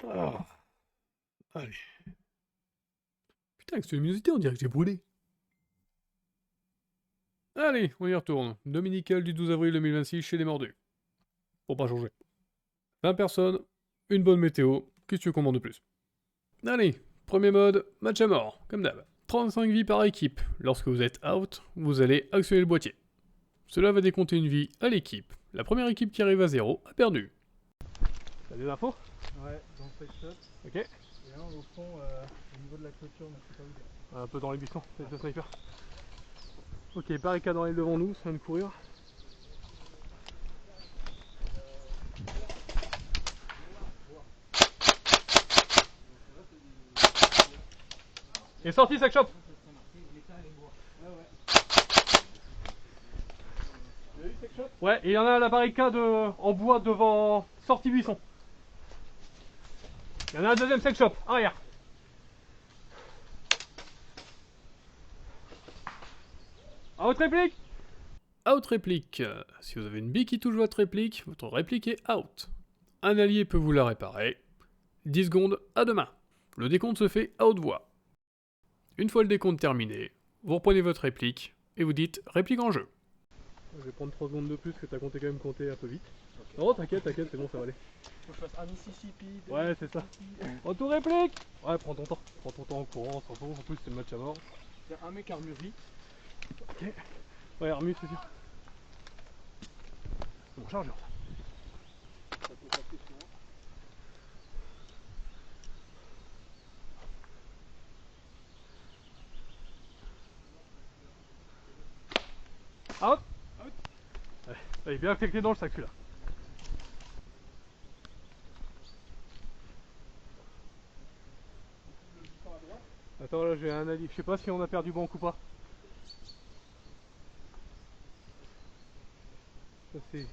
Ah, allez. Putain, avec cette luminosité, on dirait que j'ai brûlé. Allez, on y retourne. Dominical du 12 avril 2026 chez les Mordus. Pour pas changer. 20 personnes, une bonne météo, qu'est-ce que tu commandes de plus? Allez, premier mode, match à mort, comme d'hab. 35 vies par équipe. Lorsque vous êtes out, vous allez actionner le boîtier. Cela va décompter une vie à l'équipe. La première équipe qui arrive à 0 a perdu. T'as des infos? Ouais, dans le sex shop. Ok. Et un au fond, au niveau de la clôture, mais je sais pas où. Un peu dans les buissons, c'est le sniper. Ok, barricade en ligne devant nous, ça vient de courir. Il est sorti, sac shop. Ouais, et il y en a à la barricade en bois devant sortie buisson. Il y en a un deuxième sex shop, arrière. Out réplique. Out réplique. Si vous avez une bille qui touche votre réplique est out. Un allié peut vous la réparer. 10 secondes, à demain. Le décompte se fait à haute voix. Une fois le décompte terminé, vous reprenez votre réplique et vous dites réplique en jeu. Je vais prendre 3 secondes de plus que t'as compté quand même compter un peu vite. Okay. Non, t'inquiète, c'est bon, ça va aller. Faut que je fasse un Mississippi. Ouais, c'est ça. Retour réplique. Ouais, prends ton temps en courant, sans fond. En plus, c'est le match à mort. Il y a un mec armuri. Ok. Ouais, armure, c'est sûr. C'est mon chargeur. Ça peut passer sur moi. Out. Ouais, il est bien affecté dans le sac celui-là. Attends, là j'ai un allié. Je sais pas si on a perdu banque ou pas. Ça c'est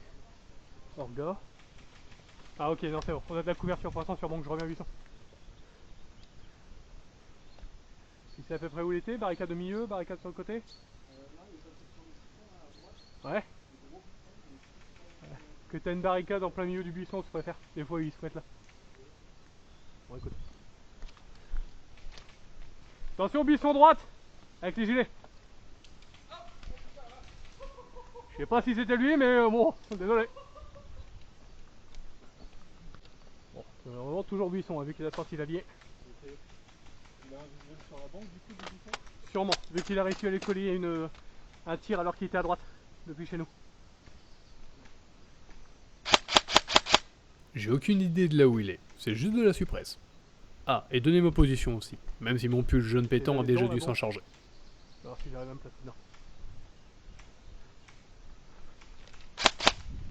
Orga. Ah ok, non c'est bon. On a de la couverture pour l'instant sur banque, je reviens à 800. Tu sais à peu près où il était? Barricade au milieu, barricade sur le côté? Là, il est passé sur le buisson là, à droite. Ouais. Le gros buisson, il est juste Que t'as une barricade en plein milieu du buisson, tu préfères. Des fois ils se mettent là. Bon écoute. Attention buisson droite! Avec les gilets. Je sais pas si c'était lui mais bon, désolé. Bon, vraiment toujours buisson, hein, vu qu'il a sorti l'allié. Ok. Il a un visuel sur la banque du coup du buisson. Sûrement, vu qu'il a réussi à aller coller un tir alors qu'il était à droite, depuis chez nous. J'ai aucune idée de là où il est, c'est juste de la suppresse. Ah, et donnez ma position aussi, même si mon pull jaune pétant a déjà dû s'en charger. Alors si j'arrive à me placer dedans.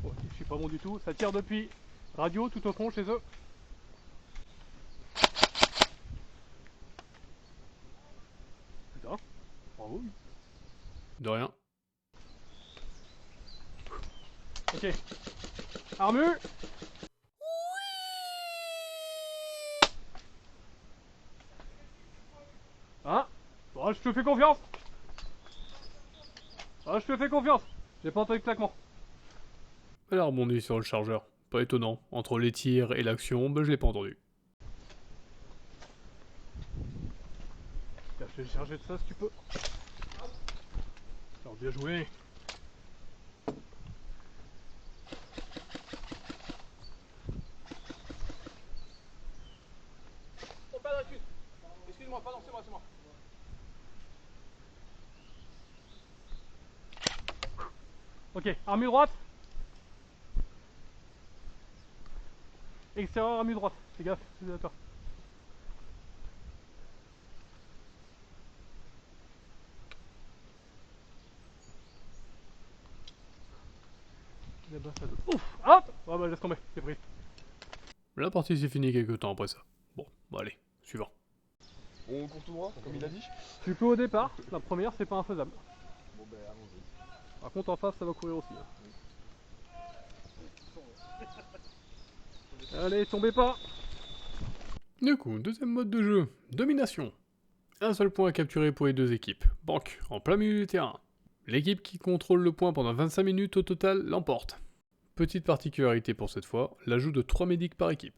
Bon, je suis pas bon du tout, ça tire depuis radio tout au fond chez eux. Putain, bravo. De rien. Ok. Armu. Ah, bon, je te fais confiance. Ah, je te fais confiance. J'ai pas entendu de claquement. Elle a rebondi sur le chargeur. Pas étonnant. Entre les tirs et l'action, je l'ai pas entendu. Je vais le charger de ça si tu peux. Alors bien joué. Oh, pas d'incus. Excuse-moi, pardon, c'est moi, c'est moi. Ok, armure droite. Extérieur, armure droite. Fais gaffe, fais d'accord. Ouf, hop. Ah bah laisse tomber, c'est pris. La partie s'est finie quelques temps après ça. Bon, allez, suivant. On court tout droit, comme il a dit. Tu peux au départ, la première c'est pas infaisable. Bon ben allons-y. Par contre en face ça va courir aussi. Allez, tombez pas. Du coup, deuxième mode de jeu, domination. Un seul point à capturer pour les deux équipes. Banque, en plein milieu du terrain. L'équipe qui contrôle le point pendant 25 minutes au total l'emporte. Petite particularité pour cette fois, l'ajout de 3 médics par équipe.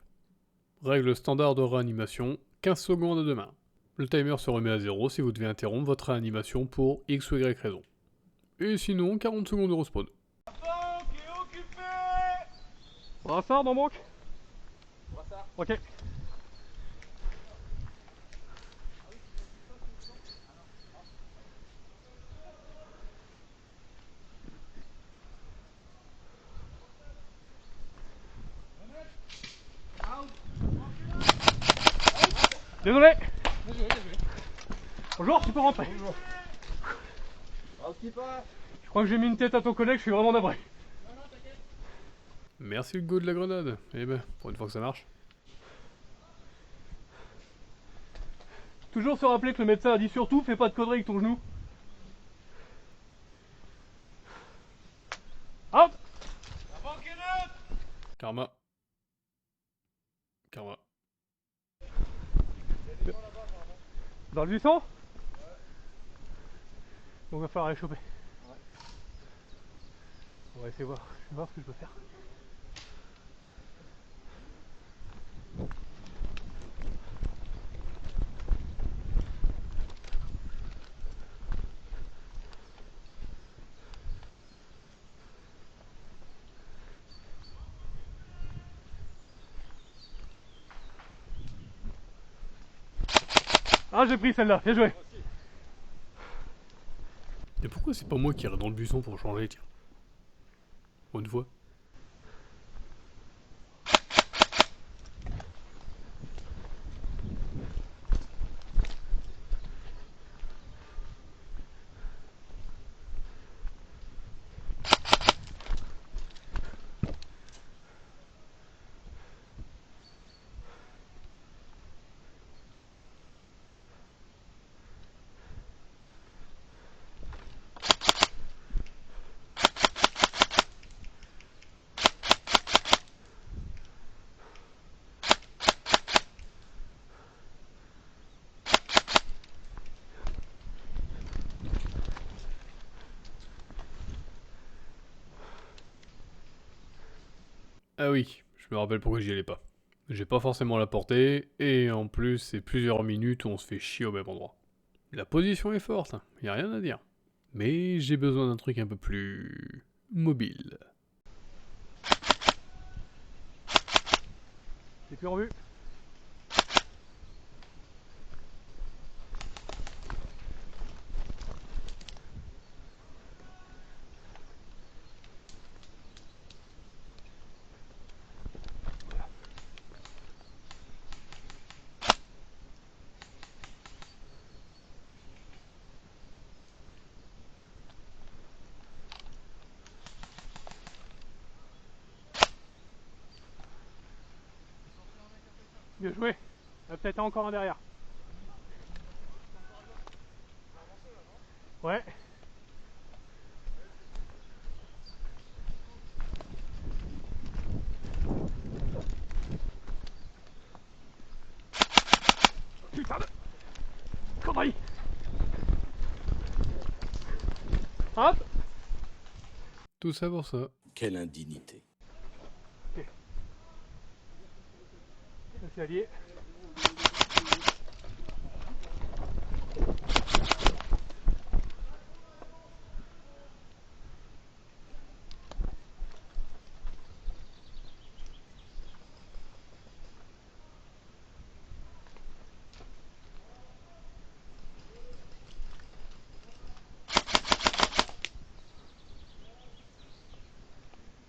Règle standard de réanimation, 15 secondes à deux mains. Le timer se remet à 0 si vous devez interrompre votre réanimation pour X ou Y raison. Et sinon, 40 secondes de respawn. Brassard dans manque. Brassard. Ok. Désolé. Bonjour, tu peux rentrer. Bonjour. Je crois que j'ai mis une tête à ton collègue, je suis vraiment navré. Non, t'inquiète. Merci Hugo de la grenade. Eh ben, pour une fois que ça marche. Toujours se rappeler que le médecin a dit surtout, fais pas de conneries avec ton genou. Out. Karma. Karma. Dans le 800 ? Ouais. Donc il va falloir aller choper. Ouais. On va essayer de voir. Je vais voir ce que je peux faire. Ah, j'ai pris celle-là, bien joué. Et pourquoi c'est pas moi qui irai dans le buisson pour changer, tiens? Bonne fois. Ah oui, je me rappelle pourquoi j'y allais pas. J'ai pas forcément la portée, et en plus c'est plusieurs minutes où on se fait chier au même endroit. La position est forte, hein, y a rien à dire. Mais j'ai besoin d'un truc un peu plus... mobile. T'es plus en vue. Bien joué. Il y a peut-être encore un derrière. Ouais. Putain de... connerie. Hop. Tout ça pour ça. Quelle indignité. Ok. C'est allié.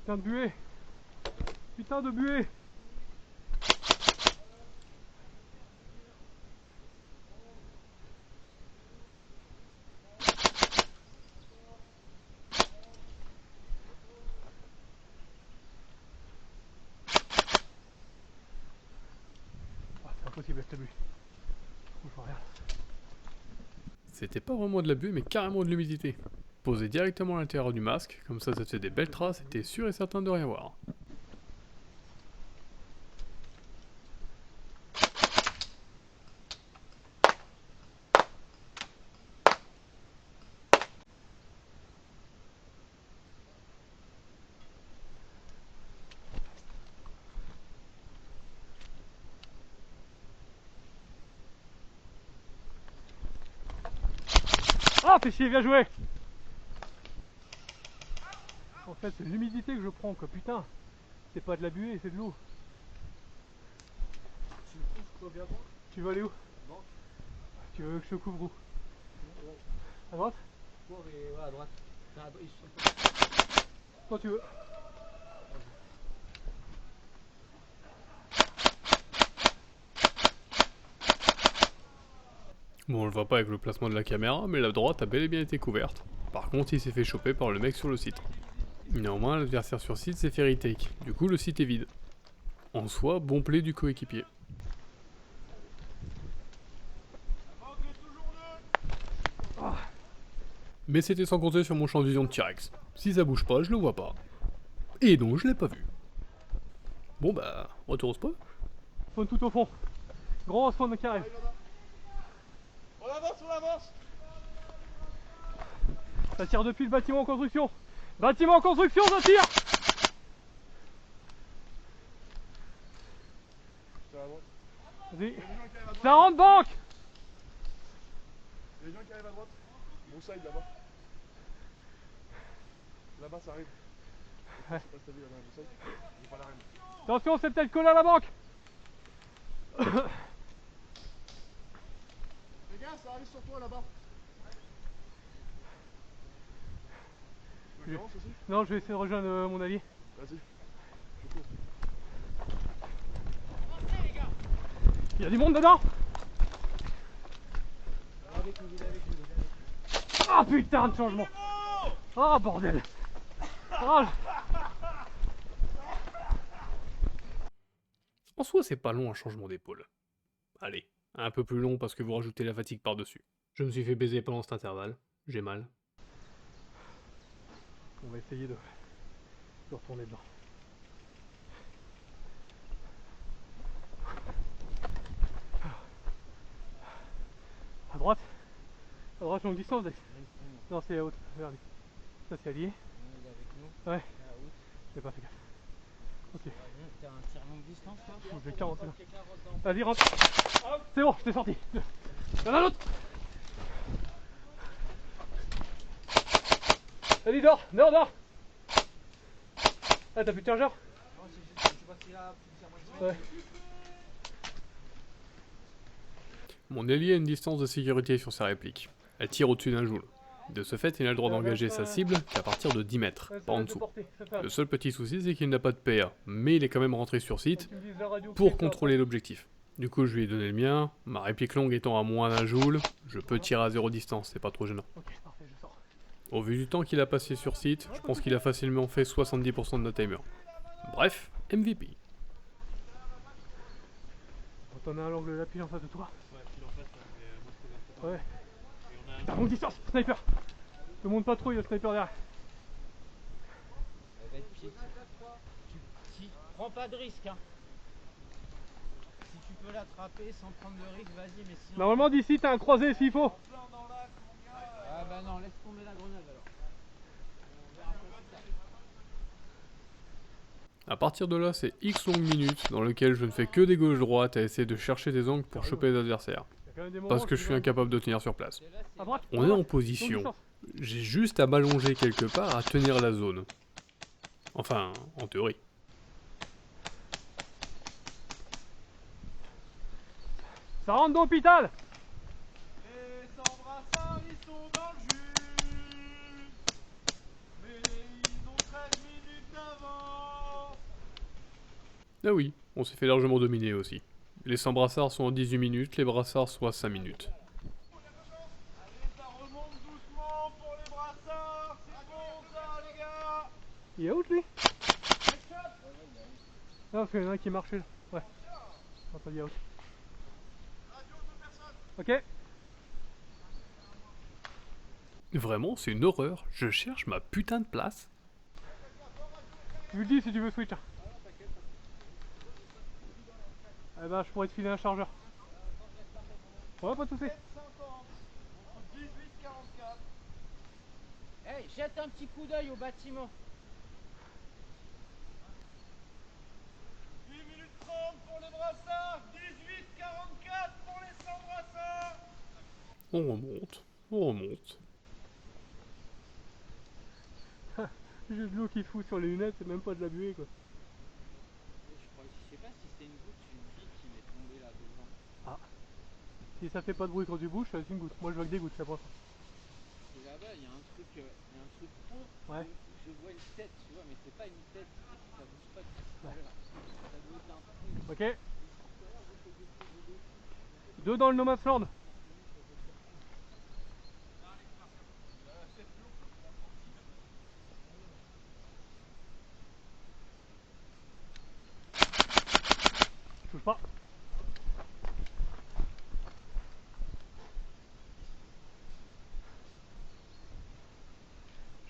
Putain de buée. Putain de buée. C'est impossible avec la buée. Je vois rien. C'était pas vraiment de la buée, mais carrément de l'humidité. Posé directement à l'intérieur du masque, comme ça te fait des belles traces et t'es sûr et certain de rien voir. Ah, fais chier, bien joué. En fait, c'est l'humidité que je prends, quoi. Putain, c'est pas de la buée, c'est de l'eau. Tu me trouves quoi bien droit? Tu veux aller où? Non. Tu veux que je te couvre où? À droite? Bon, mais ouais, à droite. Enfin, ils sont... Quand tu veux. Bon, on le voit pas avec le placement de la caméra, mais la droite a bel et bien été couverte. Par contre, il s'est fait choper par le mec sur le site. Néanmoins, l'adversaire sur site s'est fait retake, du coup le site est vide. En soi, bon play du coéquipier. Mais c'était sans compter sur mon champ de vision de T-Rex. Si ça bouge pas, je le vois pas. Et donc je l'ai pas vu. Bon bah, retour au spawn. Spawn tout au fond. Gros spawn qui arrive. On avance, on avance. Ça tire depuis le bâtiment en construction. Bâtiment en construction, ça tire. Vas-y. Ça rentre banque. Il y a des gens qui arrivent à droite. Broussaille là-bas. Là-bas, ça arrive. Je sais pas si t'as vu là-bas, Broussaille. J'ai pas la reine. Attention, c'est peut-être collé à la banque. Les gars, ça arrive sur toi là-bas. Tu veux que j'avance aussi? Non, je vais essayer de rejoindre mon allié. Vas-y. Je cours. Il y a du monde dedans. Avec nous, il est avec nous. Ah putain de changement. Ah bordel. Ah, En soi, c'est pas long un changement d'épaule. Allez, un peu plus long parce que vous rajoutez la fatigue par-dessus. Je me suis fait baiser pendant cet intervalle, j'ai mal. on va essayer de retourner dedans. À droite. À droite, longue distance. Non, c'est à haute. Regarde. Ça, c'est allié. Il est avec nous. Ouais. Ah, où? J'ai pas fait gaffe. Ok. T'as un tir longue distance là? J'ai 40 là. Vas-y, rentre. C'est bon, t'es sorti. Il y en a un autre. Vas-y, dors. Dors. Ah, t'as plus de chargeur? Non, c'est juste que je sais pas s'il a plus de moitié. Ouais. Mon allié a une distance de sécurité sur sa réplique. Elle tire au-dessus d'un joule. De ce fait, il n'a le droit d'engager sa cible qu'à partir de 10 mètres, pas en dessous. Le seul petit souci, c'est qu'il n'a pas de PA, mais il est quand même rentré sur site pour contrôler l'objectif. Du coup, je lui ai donné le mien, ma réplique longue étant à moins d'un joule, je peux tirer à 0 distance, c'est pas trop gênant. Ok, parfait, je sors. Au vu du temps qu'il a passé sur site, je pense qu'il a facilement fait 70% de notre timer. Bref, MVP. T'en as un l'angle de la pile en face de toi. Ouais, pile en face, mais moi je peux Ouais. Et on a un. T'as longue distance, sniper. Ne monte pas trop, il y a le sniper derrière. Ça va être pied. Prends pas de risque, hein. Si tu peux l'attraper sans prendre de risque, vas-y, mais sinon. Normalement, d'ici, t'as un croisé s'il faut. Ah bah non, laisse tomber la grenade alors. On verra ça plus tard. A partir de là, c'est X longues minutes dans lesquelles je ne fais que des gauches-droites à essayer de chercher des angles pour choper les adversaires. Il y a quand même des moments Parce que où je tu suis vas- incapable de tenir sur place. À droite. On est en position. J'ai juste à m'allonger quelque part à tenir la zone. Enfin, en théorie. Ça rentre d'hôpital. Les sans-brassards, ils sont dans le jus. Mais ils ont 13 minutes d'avance. Ah oui, on s'est fait largement dominer aussi. Les 100 brassards sont à 18 minutes, les brassards sont à 5 minutes. Allez, ça remonte doucement pour les brassards. C'est bon ça, les gars. Il est out lui? Non, parce qu'il y en a un qui marchait là. Ouais. Non, pas dit out. Ok. Vraiment, c'est une horreur. Je cherche ma putain de place. Tu me le dis si tu veux switch. Eh ben, je pourrais te filer un chargeur. Ouais, pas de soucis. 18,44. Hey, jette un petit coup d'œil au bâtiment. 8 minutes 30 pour les brassards, 18,44 pour les sans brassards. On remonte, on remonte. J'ai de l'eau qui fout sur les lunettes, c'est même pas de la buée quoi. Je sais pas si c'est une goutte ou une bille qui m'est tombée là devant. Ah. Si ça fait pas de bruit quand tu bouges, c'est une goutte. Moi je vois que des gouttes, je sais pas. Et là-bas, il y a un truc rond. Ouais. Je vois une tête, tu vois, mais c'est pas une tête. Ça bouge pas depuis tout à l'heure. Ça doit être un truc. Ok. Et depuis tout à l'heure, j'essaie de poser dessus. Deux dans le Nomadland. Je touche pas.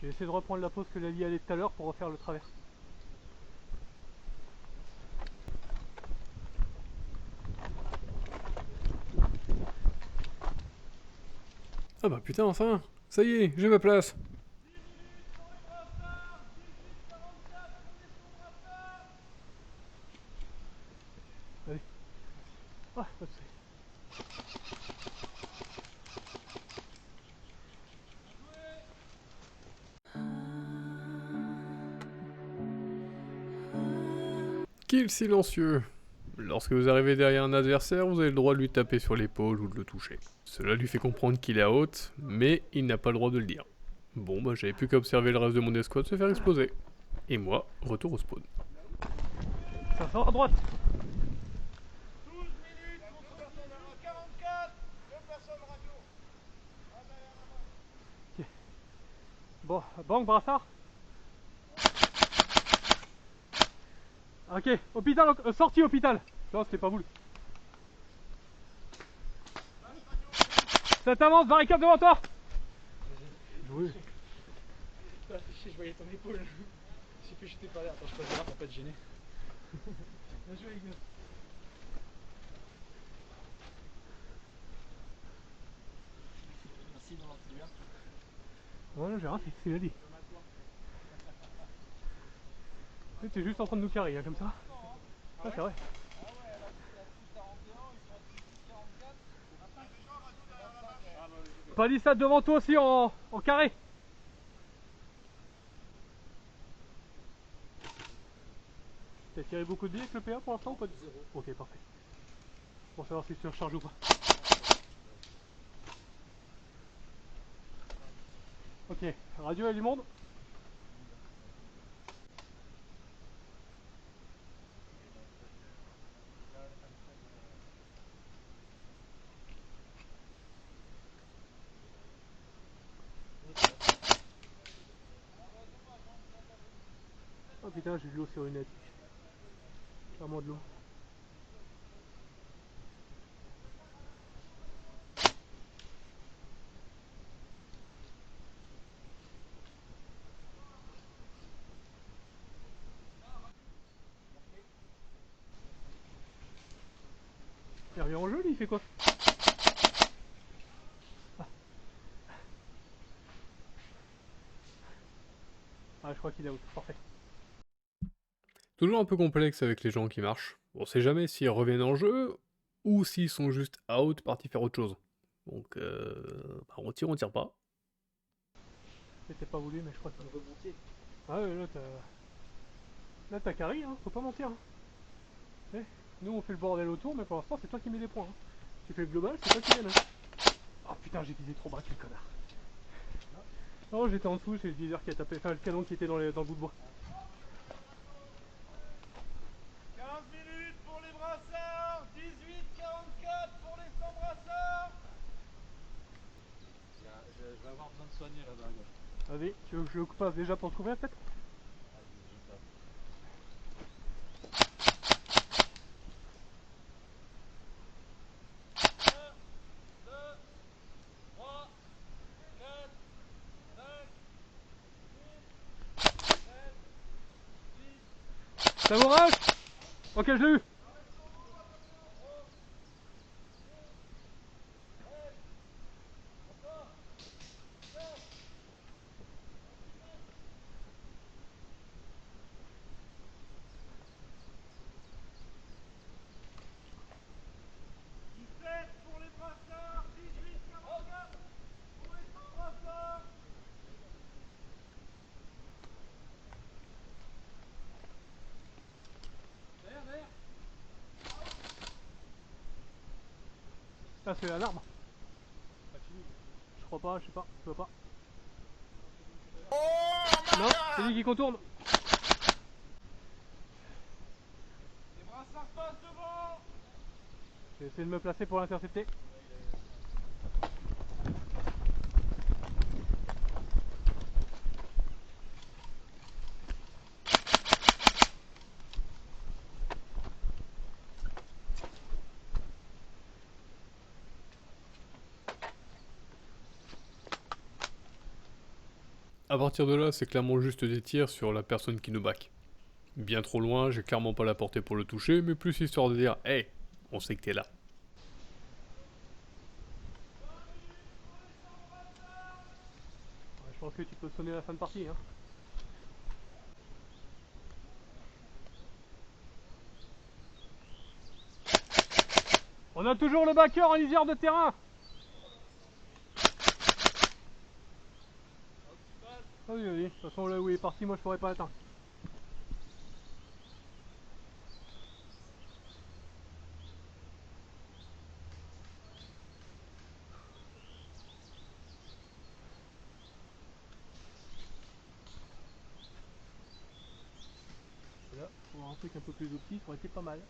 J'ai essayé de reprendre la pause que la vie allait tout à l'heure pour refaire le travers. Ah bah putain, enfin. Ça y est, j'ai ma place. Allez. Ah, pas de soucis. Kill silencieux. Lorsque vous arrivez derrière un adversaire, vous avez le droit de lui taper sur l'épaule ou de le toucher. Cela lui fait comprendre qu'il est à haute, mais il n'a pas le droit de le dire. Bon bah j'avais plus qu'à observer le reste de mon escouade se faire exploser. Et moi, retour au spawn. Ça sort à droite. 12 minutes contre 18-44. 2 personnes radio. Ok. Bon, banque, brassard. Ok, hôpital, sortie hôpital. Non, c'était pas voulu. Ça t'avance, barricade devant toi. Joué. Je voyais ton épaule. Je sais que j'étais pas là. Attends, je passe là pour pas te gêner. Bien joué, les gars. Merci dans l'antidouleur. Voilà, j'ai raté, c'est ce qu'il a dit. T'es juste en train de nous carrer, hein, comme ça. Ah, c'est vrai. Ah ouais, alors que c'est à 6-41, ils sont à 18-44. C'est 25. Palissade devant toi aussi en carré. T'as tiré beaucoup de billes avec le PA pour l'instant ou pas du tout? Zéro. Ok, parfait. Pour savoir si tu recharges ou pas. Ok, radio elle est du monde. Oh putain, j'ai de l'eau sur une net. Vraiment de l'eau. Hervé en jeu, lui, il fait quoi? Ah, je crois qu'il est out. Parfait. Toujours un peu complexe avec les gens qui marchent. On sait jamais s'ils reviennent en jeu ou s'ils sont juste out, partis faire autre chose. Donc bah, on tire pas. C'était pas voulu, mais je crois que. Remonter. Ah ouais, là t'as. Là t'as carré, hein, faut pas mentir. Hein. Eh, nous on fait le bordel autour, mais pour l'instant c'est toi qui mets les points. Hein. Tu fais le global, c'est toi qui mène. Hein. Oh putain, j'ai visé trop bas, quel connard. Oh, j'étais en dessous, c'est le viseur qui a tapé. Enfin, le canon qui était dans le bout de bois. 15 minutes pour les brassards, 18-44 pour les sans brassards. Je vais avoir besoin de soigner là-bas à gauche. Vas-y, tu veux que je le passe déjà pour te couvrir peut-être? Vas-y, je passe. 2, 3, 4, 5, 6, 7, 8. Ça vous rage? Ok, je l'ai eu. Pour les brassards, 18-44 pour les sans brassards. Ah, c'est l'alarme. Je crois pas, je sais pas, je vois pas. Non, c'est lui qui contourne. Les brassards passent devant. J'ai essayé de me placer pour l'intercepter. À partir de là, c'est clairement juste des tirs sur la personne qui nous back. Bien trop loin, j'ai clairement pas la portée pour le toucher, mais plus histoire de dire hey, on sait que t'es là. Ouais, je pense que tu peux sonner la fin de partie. Hein. On a toujours le backer en lisière de terrain. Ah oui, oui, de toute façon là où il est parti, moi je pourrais pas atteindre. Là, pour avoir un truc un peu plus optique, ça aurait été pas mal.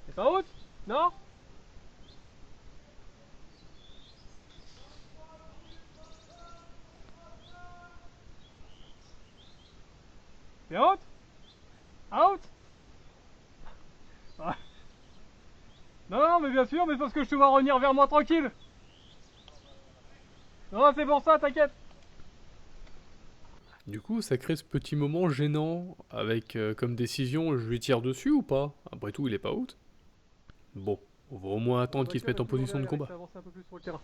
C'est pas haute? Non? C'est out? Out? Ah. Non, non, mais bien sûr, mais parce que je te vois revenir vers moi tranquille. Non, c'est pour ça, t'inquiète. Du coup, ça crée ce petit moment gênant avec comme décision, je lui tire dessus ou pas? Après tout, il est pas out. Bon, on va au moins attendre qu'il se mette en position de combat. Avancer un peu plus sur le terrain.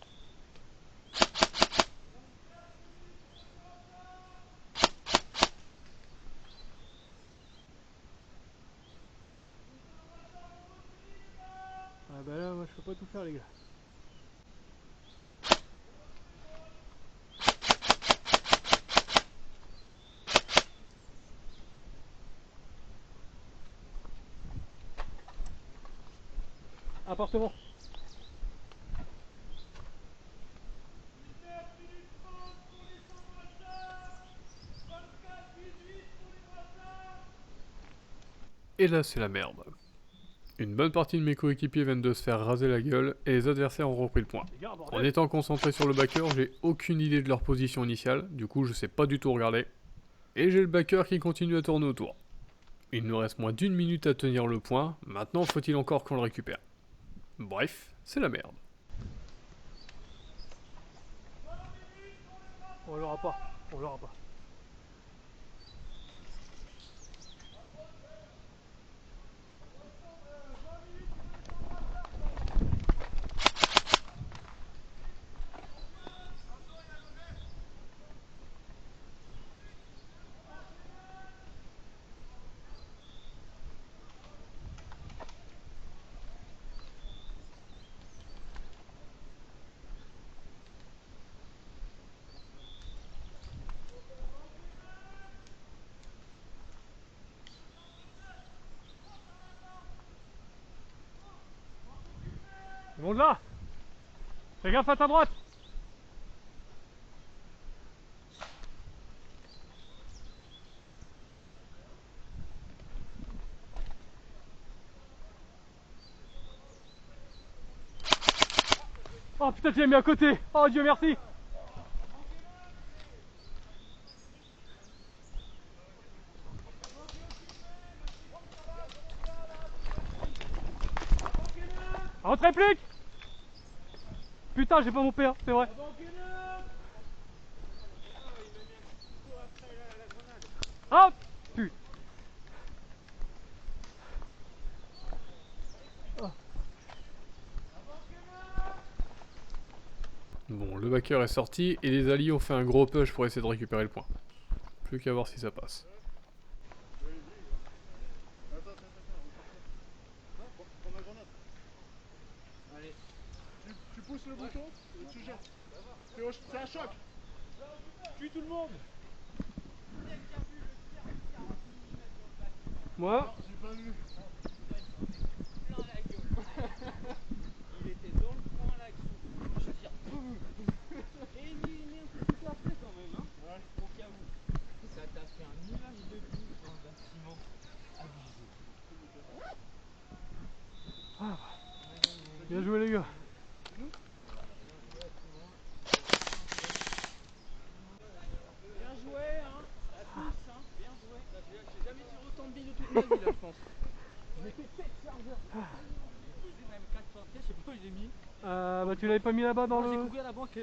Ah bah là, moi je peux pas tout faire, les gars. Appartement. Et là, c'est la merde. Une bonne partie de mes coéquipiers viennent de se faire raser la gueule et les adversaires ont repris le point. Les gars, En bordel. étant concentré sur le backer, j'ai aucune idée de leur position initiale, du coup je sais pas du tout regarder. Et j'ai le backer qui continue à tourner autour. Il nous reste moins d'1 minute à tenir le point, maintenant faut-il encore qu'on le récupère. Bref, c'est la merde. On l'aura pas, on l'aura pas. Ils vont de là. Fais gaffe à ta droite. Oh putain, tu l'as mis à côté. Oh Dieu merci. En réplique. Putain, j'ai pas mon PA, c'est vrai. Hop. Putain. Bon, le backer est sorti et les alliés ont fait un gros push pour essayer de récupérer le point. Plus qu'à voir si ça passe. Allez. pousse le bouton, et tu jettes. C'est un choc. Tue tout le monde. Moi Non, j'ai pas vu. Plein la gueule. Il était dans le coin là, je veux dire, boum. Et il met un petit peu après quand même, hein. Ouais. Au cas où. Ça t'a fait un nuage de boue dans le bâtiment. Bien joué les gars. Bien joué, hein. À tous, hein. Bien joué. J'ai jamais tiré autant de billes de toute ma vie là, je pense. Je m'ai fait 7 chargeurs. J'ai posé même 4 portées, je sais pas où je les ai mis. Bah tu l'avais pas mis là-bas dans Moi, j'ai le... couru à la banque.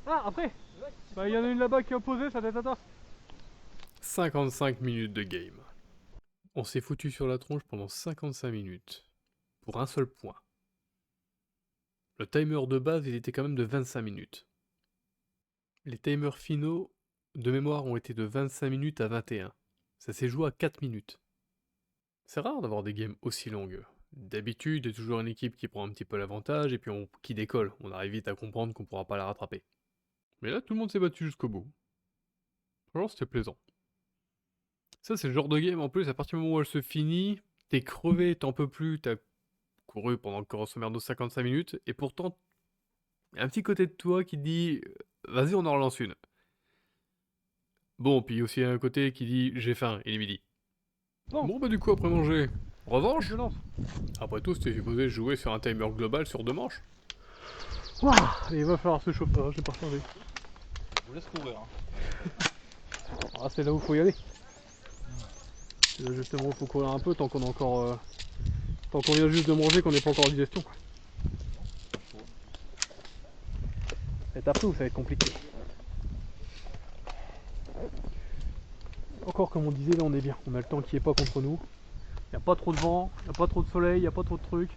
Ah après Ouais, si Bah tu il y en vois, a une là-bas qui est opposée, ça doit être à toi. 55 minutes de game. On s'est foutu sur la tronche pendant 55 minutes. Pour un seul point. Le timer de base, il était quand même de 25 minutes. Les timers finaux, de mémoire, ont été de 25 minutes à 21. Ça s'est joué à 4 minutes. C'est rare d'avoir des games aussi longues. D'habitude, il y a toujours une équipe qui prend un petit peu l'avantage et puis qui décolle. On arrive vite à comprendre qu'on pourra pas la rattraper. Mais là, tout le monde s'est battu jusqu'au bout. Franchement, c'était plaisant. Ça, c'est le genre de game, en plus, à partir du moment où elle se finit, t'es crevé, t'en peux plus, t'as couru pendant grosso merdo 55 minutes, et pourtant, il y a un petit côté de toi qui te dit vas-y, on en relance une. Bon, puis aussi un côté qui dit j'ai faim, il est midi. Bon, bah du coup, après manger, revanche. Je lance. Après tout, c'était supposé jouer sur un timer global sur 2 manches. Ouah, il va falloir se chauffer, j'ai pas changé. Je vous laisse courir. Hein. Ah c'est là où faut y aller. C'est là justement où faut courir un peu tant qu'on a encore... tant qu'on vient juste de manger, qu'on n'est pas encore en digestion. Quoi. C'est après où ça va être compliqué. Encore comme on disait, là on est bien. On a le temps qui est pas contre nous. Il n'y a pas trop de vent, il n'y a pas trop de soleil, il n'y a pas trop de trucs.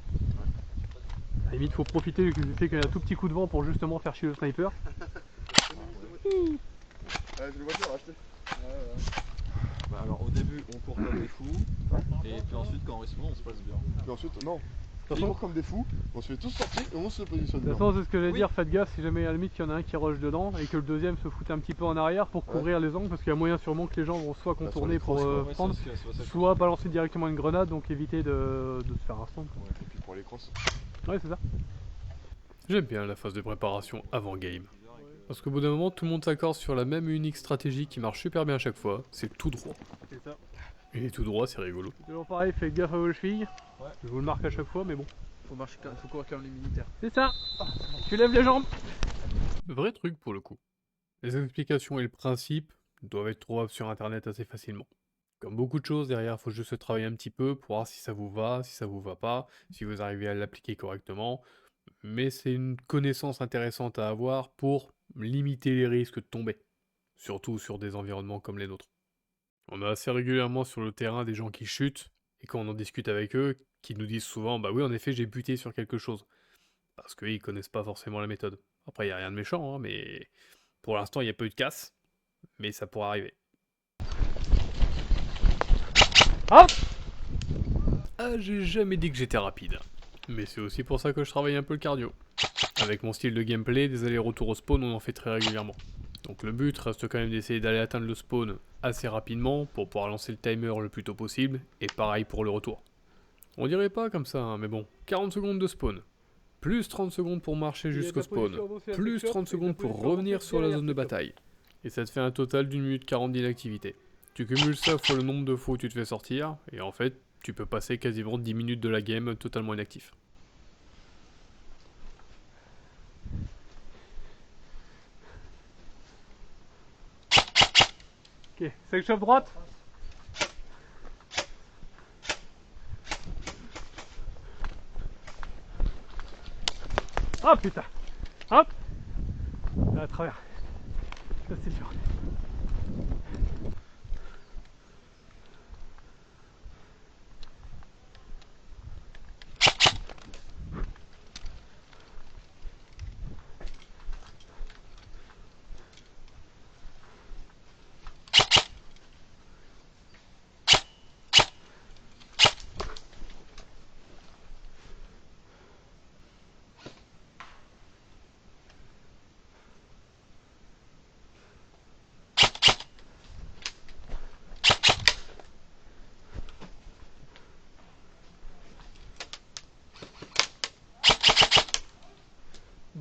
À la limite, faut profiter du fait qu'il y a un tout petit coup de vent pour justement faire chier le sniper. Ouais, je le vois bien, racheter. Bah alors au début on court comme des fous et puis ensuite quand on respawn on se passe bien. Puis ensuite, non. De toute On façon, court comme des fous, on se fait tous sortir et on se positionne de bien. toute façon, c'est ce que j'allais dire, faites gaffe si jamais à la limite il y en a un qui rush dedans et que le deuxième se fout un petit peu en arrière pour couvrir les angles parce qu'il y a moyen sûrement que les gens vont soit sur contourner les pour crosses, quoi. Ouais, prendre, c'est ça. soit balancer directement une grenade, donc éviter de se faire un stand. Ouais, et puis pour les crosses. Ouais, c'est ça. J'aime bien la phase de préparation avant game. Parce qu'au bout d'un moment, tout le monde s'accorde sur la même et unique stratégie qui marche super bien à chaque fois, c'est tout droit. C'est ça. Et tout droit, c'est rigolo. C'est toujours pareil, faites gaffe à vos chevilles. Ouais. Je vous le marque à chaque fois, mais bon. Faut courir comme les militaires. C'est ça. Tu lèves les jambes. Vrai truc pour le coup. Les explications et le principe doivent être trouvables sur internet assez facilement. Comme beaucoup de choses, derrière, il faut juste se travailler un petit peu pour voir si ça vous va, si ça vous va pas, si vous arrivez à l'appliquer correctement. Mais c'est une connaissance intéressante à avoir pour limiter les risques de tomber. Surtout sur des environnements comme les nôtres. On a assez régulièrement sur le terrain des gens qui chutent, et quand on en discute avec eux, qui nous disent souvent bah oui, en effet, j'ai buté sur quelque chose. Parce qu'ils connaissent pas forcément la méthode. Après, il n'y a rien de méchant, hein, mais pour l'instant, il n'y a pas eu de casse, mais ça pourra arriver. Hop. Ah, j'ai jamais dit que j'étais rapide. Mais c'est aussi pour ça que je travaille un peu le cardio. Avec mon style de gameplay, des allers-retours au spawn, on en fait très régulièrement. Donc le but reste quand même d'essayer d'aller atteindre le spawn assez rapidement pour pouvoir lancer le timer le plus tôt possible, et pareil pour le retour. On dirait pas comme ça, hein, mais bon, 40 secondes de spawn, plus 30 secondes pour marcher jusqu'au spawn, plus 30 secondes pour revenir sur la zone de bataille. Et ça te fait un total d'1 minute 40 d'inactivité. Tu cumules ça fois le nombre de fois où tu te fais sortir, et en fait, tu peux passer quasiment 10 minutes de la game totalement inactif. Ok, section droite. Ah putain. Hop. À travers. Ça c'est sûr.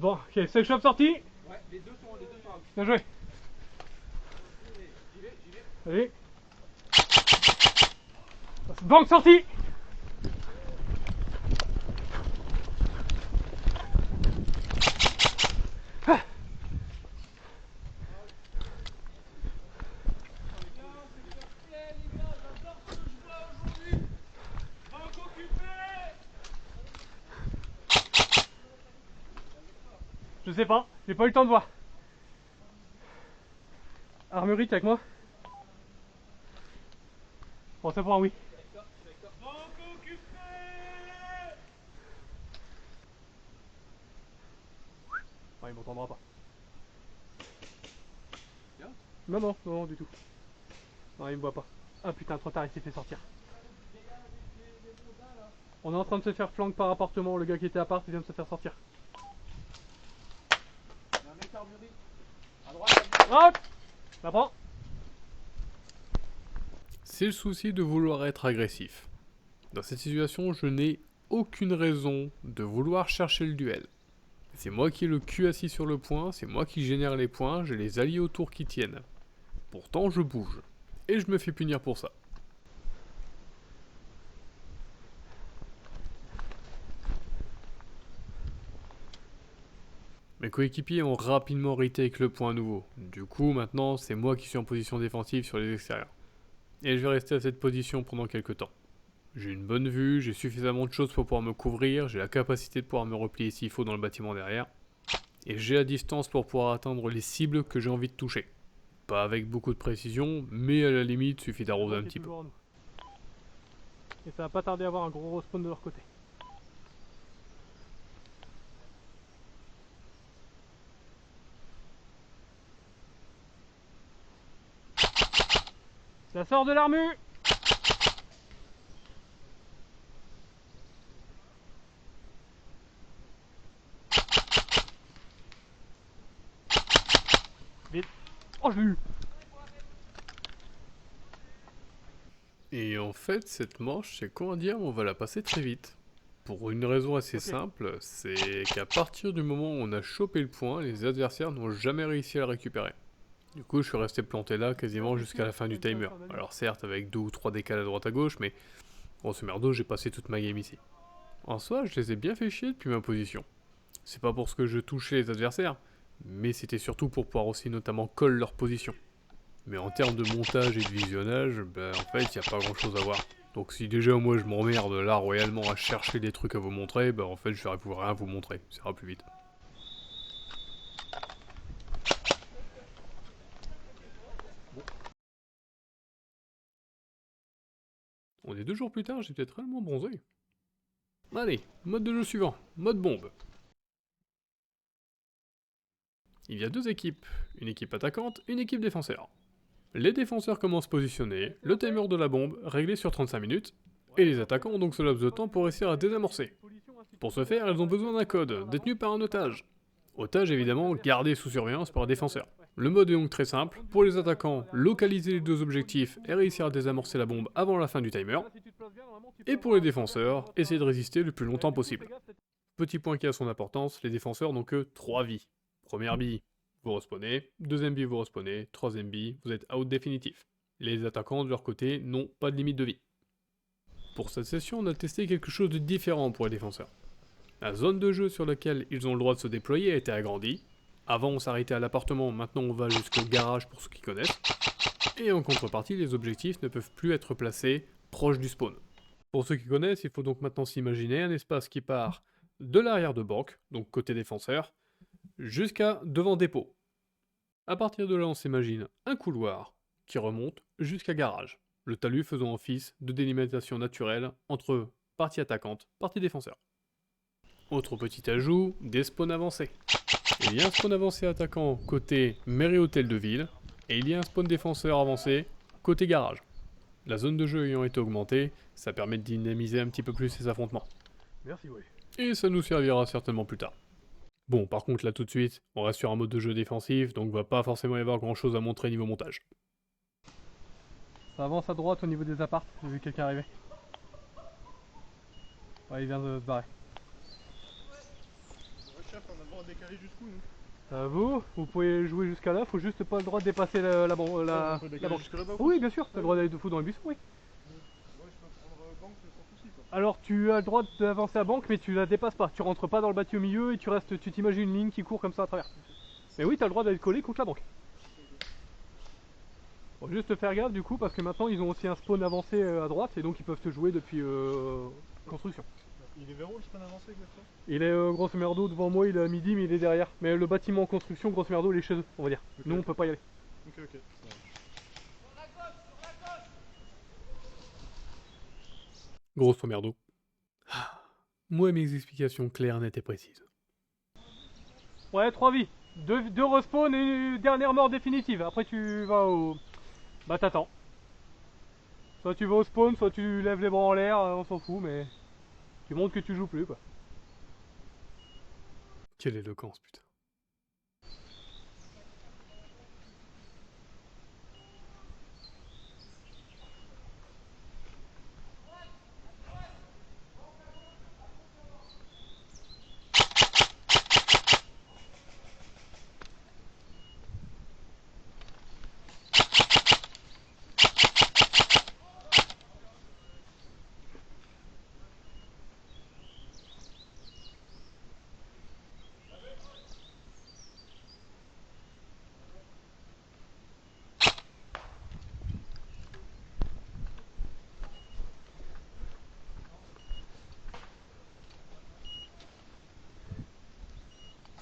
bon, ok, sex shop sorti. Ouais, les deux sont out. Bien joué. Allez. Banque sortie. Ah. Je sais pas, j'ai pas eu le temps de voir. Armurerie, t'es avec moi? Bon, ça pour un oui. Ouais, il m'entendra pas. Non, non, non, du tout. Non, il me voit pas. Ah putain, trop tard, il s'est fait sortir. On est en train de se faire flank par appartement. Le gars qui était à part, il vient de se faire sortir. Il y a un mec armurerie. À droite. Hop! Ça prend. C'est le souci de vouloir être agressif. Dans cette situation, je n'ai aucune raison de vouloir chercher le duel. C'est moi qui ai le cul assis sur le point, c'est moi qui génère les points, j'ai les alliés autour qui tiennent. Pourtant, je bouge. Et je me fais punir pour ça. Mes coéquipiers ont rapidement retake le point nouveau. Du coup, maintenant, c'est moi qui suis en position défensive sur les extérieurs. Et je vais rester à cette position pendant quelques temps. J'ai une bonne vue, j'ai suffisamment de choses pour pouvoir me couvrir, j'ai la capacité de pouvoir me replier s'il faut dans le bâtiment derrière. Et j'ai la distance pour pouvoir atteindre les cibles que j'ai envie de toucher. Pas avec beaucoup de précision, mais à la limite, suffit d'arroser un petit peu. Et ça va pas tarder à avoir un gros respawn de leur côté. Ça sort de l'armu. Vite. Oh, je l'ai eu. Et en fait, cette manche, c'est comment dire, on va la passer très vite. Pour une raison assez simple, c'est qu'à partir du moment où on a chopé le point, les adversaires n'ont jamais réussi à le récupérer. Du coup, je suis resté planté là quasiment jusqu'à la fin du timer. Alors certes, avec 2 ou 3 décales à droite à gauche, mais grosso merdo, j'ai passé toute ma game ici. En soi, je les ai bien fait chier depuis ma position. C'est pas pour ce que je touchais les adversaires, mais c'était surtout pour pouvoir aussi notamment coller leur position. Mais en termes de montage et de visionnage, ben en fait, il n'y a pas grand chose à voir. Donc si déjà moi je m'emmerde là royalement à chercher des trucs à vous montrer, ben en fait je vais pouvoir rien vous montrer, ça ira plus vite. On est 2 jours plus tard, j'ai peut-être réellement bronzé. Allez, mode de jeu suivant, mode bombe. Il y a 2 équipes, une équipe attaquante, une équipe défenseur. Les défenseurs commencent à se positionner, le timer de la bombe réglé sur 35 minutes, et les attaquants ont donc ce laps de temps pour réussir à désamorcer. Pour ce faire, ils ont besoin d'un code, détenu par un otage. Otage évidemment gardé sous surveillance par un défenseur. Le mode est donc très simple, pour les attaquants, localiser les 2 objectifs et réussir à désamorcer la bombe avant la fin du timer, et pour les défenseurs, essayer de résister le plus longtemps possible. Petit point qui a son importance, les défenseurs n'ont que 3 vies. Première bille, vous respawnez, deuxième bille vous respawnez, troisième bille, vous êtes out définitif. Les attaquants de leur côté n'ont pas de limite de vie. Pour cette session, on a testé quelque chose de différent pour les défenseurs. La zone de jeu sur laquelle ils ont le droit de se déployer a été agrandie. Avant on s'arrêtait à l'appartement, maintenant on va jusqu'au garage pour ceux qui connaissent. Et en contrepartie, les objectifs ne peuvent plus être placés proche du spawn. Pour ceux qui connaissent, il faut donc maintenant s'imaginer un espace qui part de l'arrière de banque, donc côté défenseur, jusqu'à devant dépôt. A partir de là, on s'imagine un couloir qui remonte jusqu'à garage, le talus faisant office de délimitation naturelle entre partie attaquante, partie défenseur. Autre petit ajout, des spawns avancés. Il y a un spawn avancé attaquant côté mairie hôtel de ville, et il y a un spawn défenseur avancé côté garage. La zone de jeu ayant été augmentée, ça permet de dynamiser un petit peu plus ces affrontements. Merci, oui. Et ça nous servira certainement plus tard. Bon, par contre là tout de suite, on reste sur un mode de jeu défensif, donc va pas forcément y avoir grand chose à montrer niveau montage. Ça avance à droite au niveau des apparts, j'ai vu quelqu'un arriver. Ouais, il vient de se barrer. chef, on a le droit de décaler jusqu'où nous? Vous pouvez jouer jusqu'à là, faut juste pas le droit de dépasser la On peut banque. décaler jusque là-bas? Oui, bien sûr, t'as le droit d'aller de fou dans les buissons, oui. Ouais, je peux prendre banque sans souci quoi. Alors tu as le droit d'avancer à banque, mais tu la dépasses pas. Tu rentres pas dans le bâti au milieu et tu t'imagines une ligne qui court comme ça à travers. Mais oui, t'as le droit d'aller collé contre la banque. Faut juste faire gaffe du coup, parce que maintenant ils ont aussi un spawn avancé à droite, et donc ils peuvent te jouer depuis construction. Il est vers où le spawn avancé exactement? Il est grosso merdo devant moi, il est à midi, mais il est derrière. Mais le bâtiment en construction, grosso merdo, il est chez eux, on va dire. Ok. Nous on peut pas y aller. Ok, ok. Ça marche. Grosso merdo. Ah, moi mes explications claires, nettes et précises. Ouais, 3 vies. 2 respawn et une dernière mort définitive. Après tu vas au... Bah t'attends. Soit tu vas au spawn, soit tu lèves les bras en l'air, on s'en fout, mais... Tu montres que tu joues plus quoi. Quelle éloquence, putain.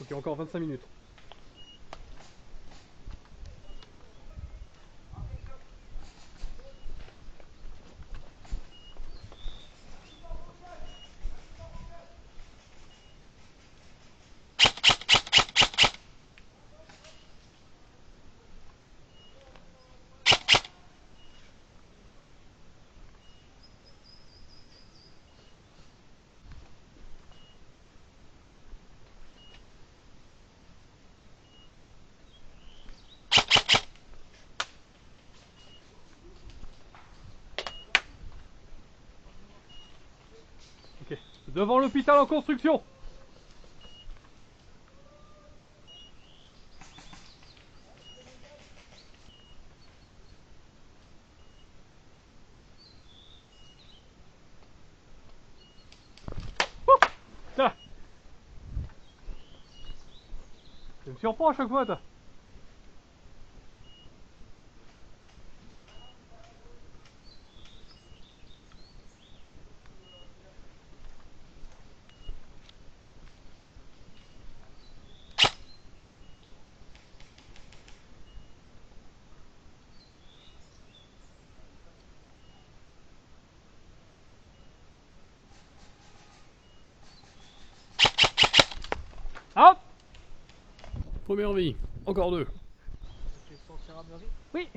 Donc il y a encore 25 minutes. Ok. Devant l'hôpital en construction. Ah. Tu me surprends à chaque fois toi. Hop. Première vie, encore 2. Tu es sorti à Ramerie? Oui.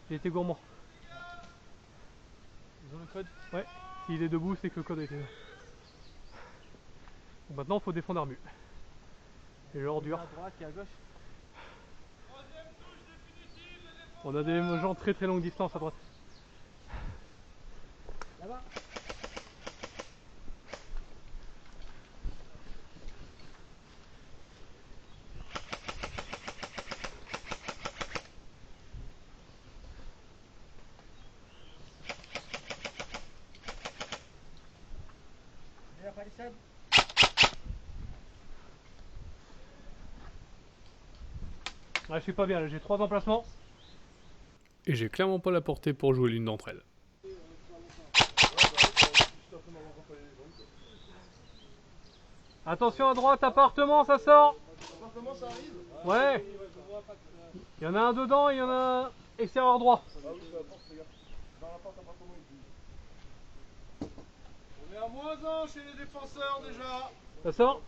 J'ai été gourmand. Ils ont le code? Ouais. S'il est debout, c'est que le code a été là. Donc maintenant, il faut défendre Armu. Et l'ordure. À droite et à gauche. On a des gens très très longue distance à droite. Là-bas. Et la palissade. Ouais, je suis pas bien là, j'ai 3 emplacements. Et j'ai clairement pas la portée pour jouer l'une d'entre elles. Attention à droite, appartement, ça sort. Appartement, ça arrive? Ouais. Il y en a un dedans et il y en a un extérieur droit. Ah oui, c'est la porte, les gars. Dans la porte, appartement, il bouge. On est à -1 chez les défenseurs déjà. Ça sort.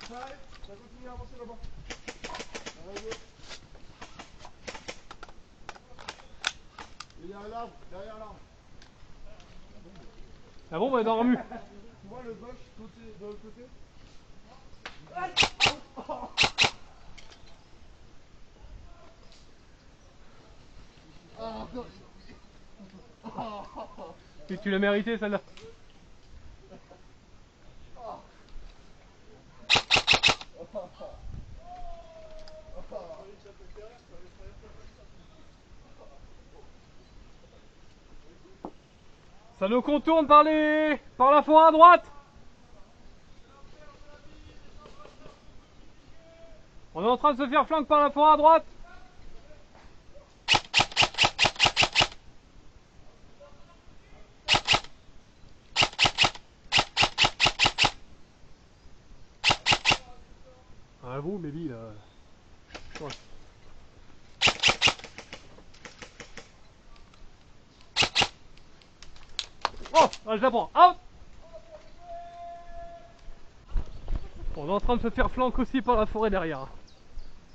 Ça arrive, ça continue à avancer là-bas. Allez, go. Il y a un arbre, derrière l'arbre. Ah bon, bah dans Armu. Tu vois le box côté, de l'autre côté? Et tu l'as mérité celle-là. Ça nous contourne par la forêt à droite. On est en train de se faire flanque par la forêt à droite. Ah vous, maybe là. Ouais. Oh, ah, je la prends. Out. On est en train de se faire flanque aussi par la forêt derrière.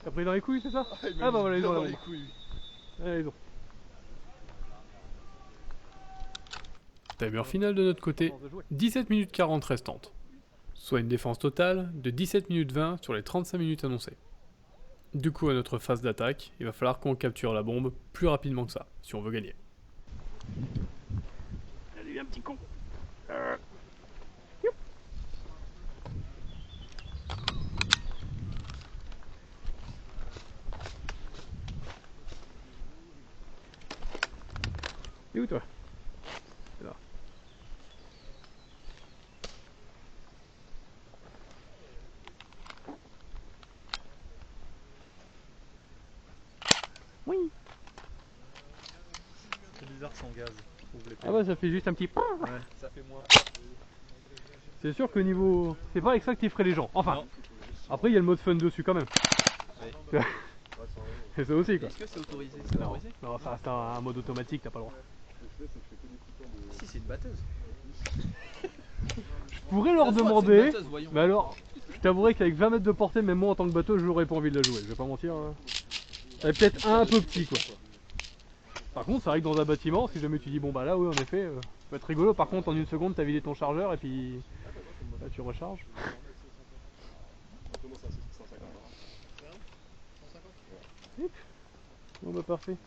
T'as pris dans les couilles, c'est ça? Ah bah voilà, ils ont la bombe. Allez, ils ont. Timer final de notre côté, 17 minutes 40 restantes. Soit une défense totale de 17 minutes 20 sur les 35 minutes annoncées. Du coup, à notre phase d'attaque, il va falloir qu'on capture la bombe plus rapidement que ça, si on veut gagner. Allez, un petit con. Et où toi? Là. Oui. C'est bizarre sans gaz. Ah bah ça fait juste un petit. Ouais, ça fait moins peur. C'est sûr que niveau. C'est pas avec ça que tu ferais les gens. Enfin. Non. Après il y a le mode fun dessus quand même. Oui. C'est ça aussi quoi. Est-ce que c'est autorisé? C'est Non, autorisé? non, ça reste un mode automatique, t'as pas le droit. Si, c'est une batteuse. Je pourrais leur Ça se voit, demander, c'est une batteuse, voyons. mais alors, je t'avouerais qu'avec 20 mètres de portée, même moi en tant que bateau, j'aurais pas envie de la jouer, je vais pas mentir. Hein. Elle est peut-être un peu petit quoi. Par contre, c'est vrai que dans un bâtiment, si jamais tu dis bon bah là, oui, en effet, ça peut être rigolo. Par contre, en une seconde, t'as vidé ton chargeur et puis là, tu recharges. Hip. Bon bah parfait.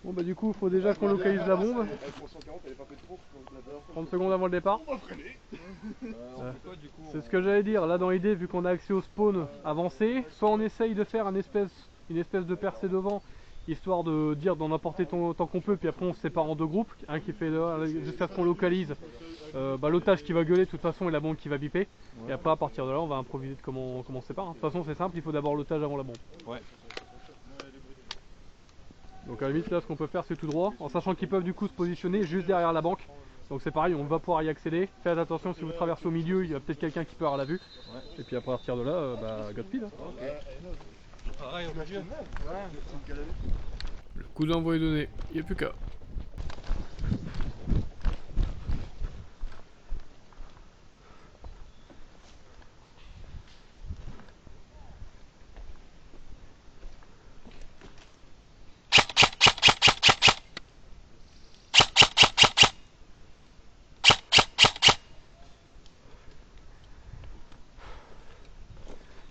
Bon bah du coup, faut déjà qu'on localise la bombe. 30 secondes avant le départ. C'est ce que j'allais dire, là dans l'idée, vu qu'on a accès au spawn avancé, soit on essaye de faire une espèce de percée devant, histoire de dire d'en apporter tant qu'on peut, puis après on se sépare en deux groupes, un qui fait jusqu'à ce qu'on localise l'otage qui va gueuler de toute façon et la bombe qui va biper, et après à partir de là on va improviser de comment on se sépare. De toute façon c'est simple, il faut d'abord l'otage avant la bombe. Ouais. Donc à la limite là ce qu'on peut faire c'est tout droit, en sachant qu'ils peuvent du coup se positionner juste derrière la banque. Donc c'est pareil, on va pouvoir y accéder. Faites attention, si vous traversez au milieu, il y a peut-être quelqu'un qui peut avoir la vue. Ouais. Et puis à partir de là, Godspeed. Hein. Pareil, on a vu. Le coup d'envoi est donné, il n'y a plus qu'à.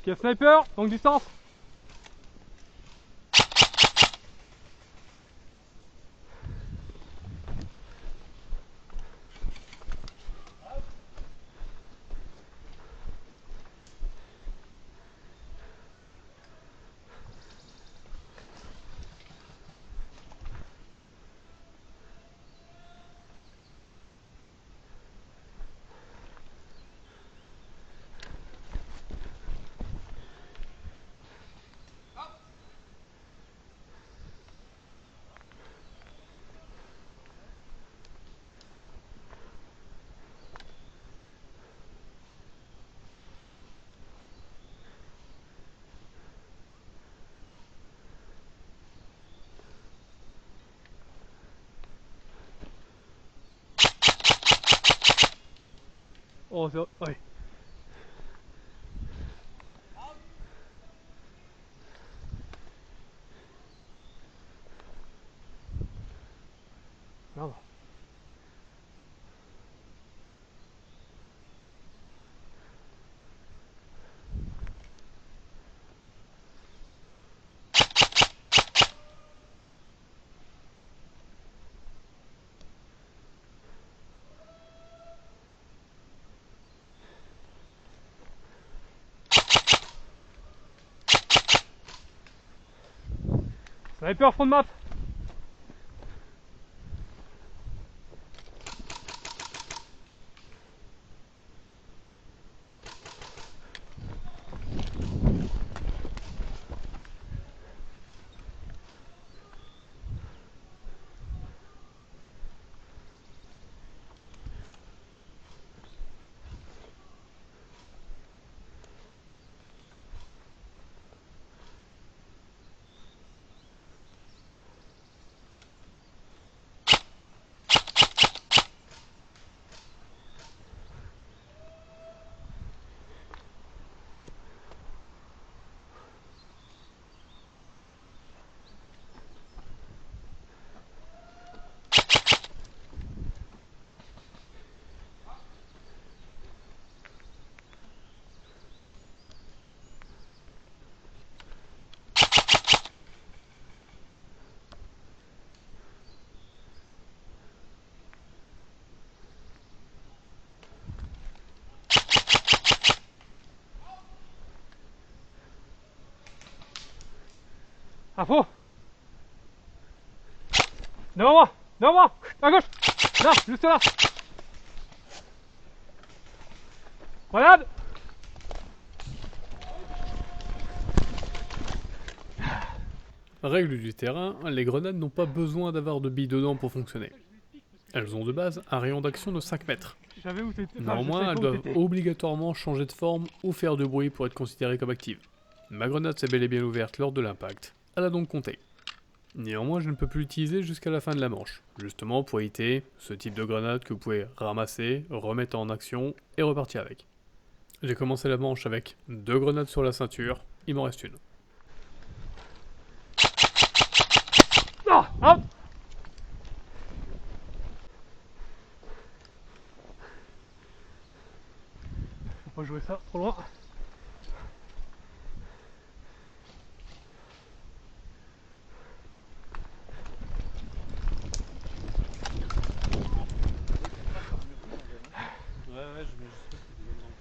Ok, sniper, longue distance. Oh, c'est... Ouais. Merde. Sniper front de map. Info. Devant moi. Devant moi. À gauche. Là, juste là. Regarde. Règle du terrain, les grenades n'ont pas besoin d'avoir de billes dedans pour fonctionner. Elles ont de base un rayon d'action de 5 mètres. Je savais où t'étais. Néanmoins, elles doivent obligatoirement changer de forme ou faire de bruit pour être considérées comme actives. Ma grenade s'est bel et bien ouverte lors de l'impact. Elle a donc compté. Néanmoins, je ne peux plus l'utiliser jusqu'à la fin de la manche, justement pour éviter ce type de grenade que vous pouvez ramasser, remettre en action et repartir avec. J'ai commencé la manche avec 2 grenades sur la ceinture, il m'en reste une. Ah, hop. Faut pas jouer ça trop loin. Ouais, je mets juste parce que t'es même dans le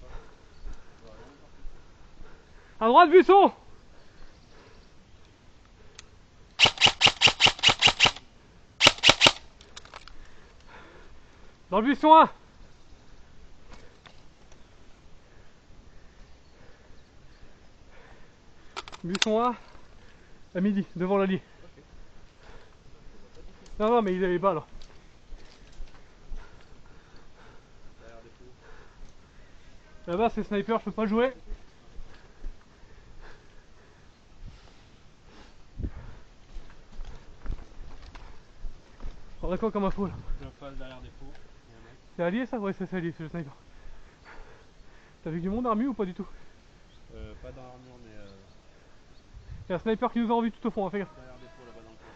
pas. À droite, buisson. Dans le buisson 1. Buisson 1. À midi, devant l'allié. Non, non, mais il avait pas là. Là-bas, c'est sniper, je peux pas jouer. On a quoi comme info là? Je passe derrière des pots. C'est allié ça? Ouais, c'est allié, c'est le sniper. T'as vu du monde armé ou pas du tout? Pas dans l'armure, mais Il y a un sniper qui nous a envie tout au fond, hein, fais gaffe. derrière des pots là-bas dans le coin.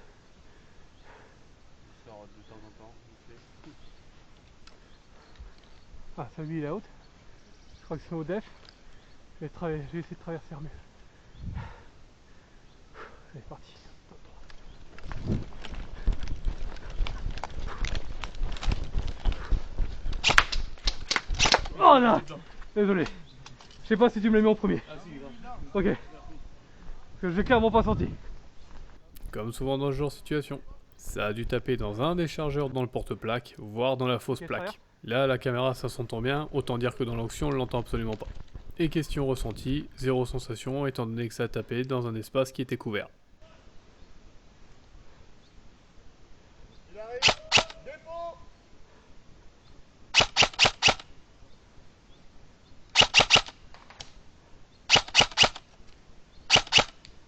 Il sort de temps en temps, vite fait. Ah, ça lui il est out. Je crois que c'est au def. Je vais essayer de traverser Hermé. Allez, parti. Oh là! Désolé. Je sais pas si tu me l'as mis en premier. Ah si, grave. Ok. Parce que je l'ai clairement pas senti. Comme souvent dans ce genre de situation, ça a dû taper dans un des chargeurs dans le porte-plaque, voire dans la fausse Ok, plaque. Là, la caméra ça s'entend bien, autant dire que dans l'option on l'entend absolument pas. Et question ressentie, zéro sensation étant donné que ça a tapé dans un espace qui était couvert. Il arrive. Dépôt.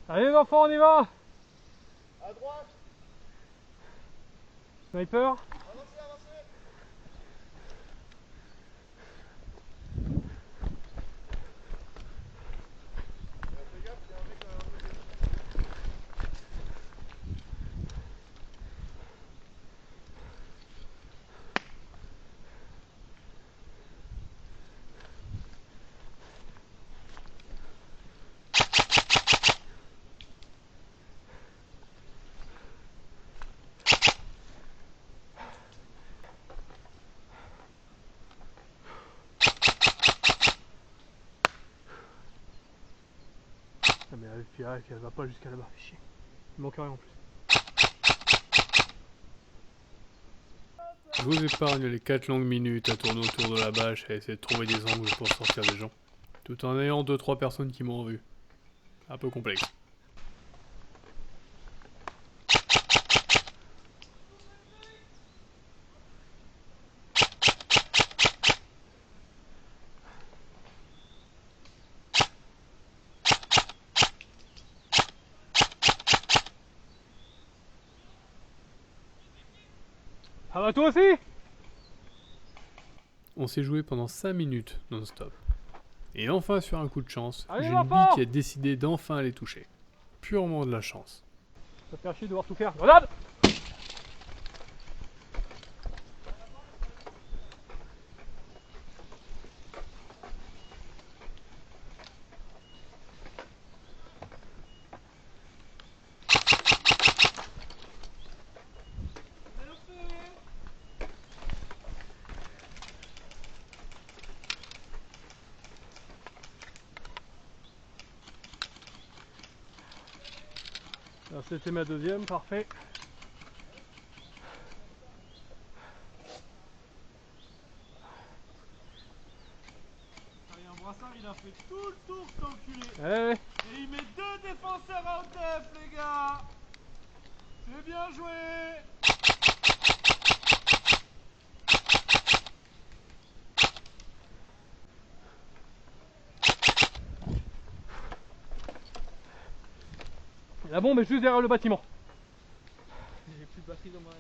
Allez les enfants, on y va! À droite. Sniper. Avancez, avancez. Fais gaffe, il y a un mec à côté. Ah mais elle va pas jusqu'à là-bas, chier. Il manque rien en plus. Je vous épargne les 4 longues minutes à tourner autour de la bâche et à essayer de trouver des angles pour sortir des gens. Tout en ayant 2-3 personnes qui m'ont vu. Un peu complexe. Ah bah toi aussi? On s'est joué pendant 5 minutes non-stop. Et enfin, sur un coup de chance, Allez, j'ai une l'enfant bille qui a décidé d'enfin les toucher. Purement de la chance. Ça fait chier de devoir tout faire. Grenade! Alors c'était ma deuxième, parfait. Rien, Brassard, il a fait tout le tour, cet enculé. Ouais. Et il met 2 défenseurs à OTF, les gars. C'est bien joué. La bombe est juste derrière le bâtiment. J'ai plus de batterie dans ma.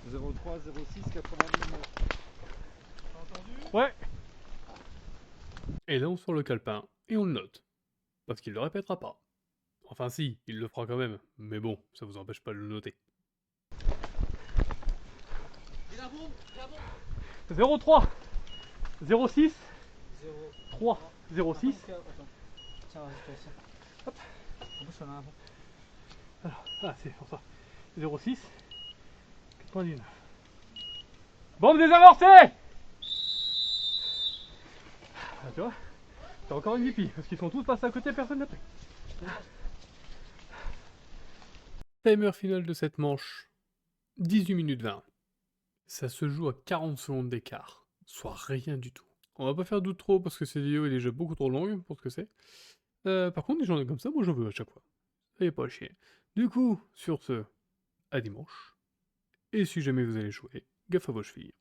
03 06 89. T'as entendu? Ouais. Et là, on sort le calepin et on le note. Parce qu'il le répétera pas. Enfin si, il le fera quand même. Mais bon, ça vous empêche pas de le noter. Et la bombe! Et la bombe! 03 06 0. 3 06. Attends. Tiens, vas-y, toi aussi. Hop. En plus, on a un bon. Alors, ah c'est pour ça. 06 99. Bombe désamorcée! Ah, tu vois, t'as encore une VIP parce qu'ils sont tous passés à côté, personne n'a pris. Timer final de cette manche, 18 minutes 20. Ça se joue à 40 secondes d'écart, soit rien du tout. On va pas faire d'outro parce que cette vidéo est déjà beaucoup trop longue pour ce que c'est. Par contre, des journées comme ça, moi j'en veux à chaque fois. Ça y est pas à chier. Du coup, sur ce, à dimanche. Et si jamais vous allez jouer, gaffe à vos chevilles.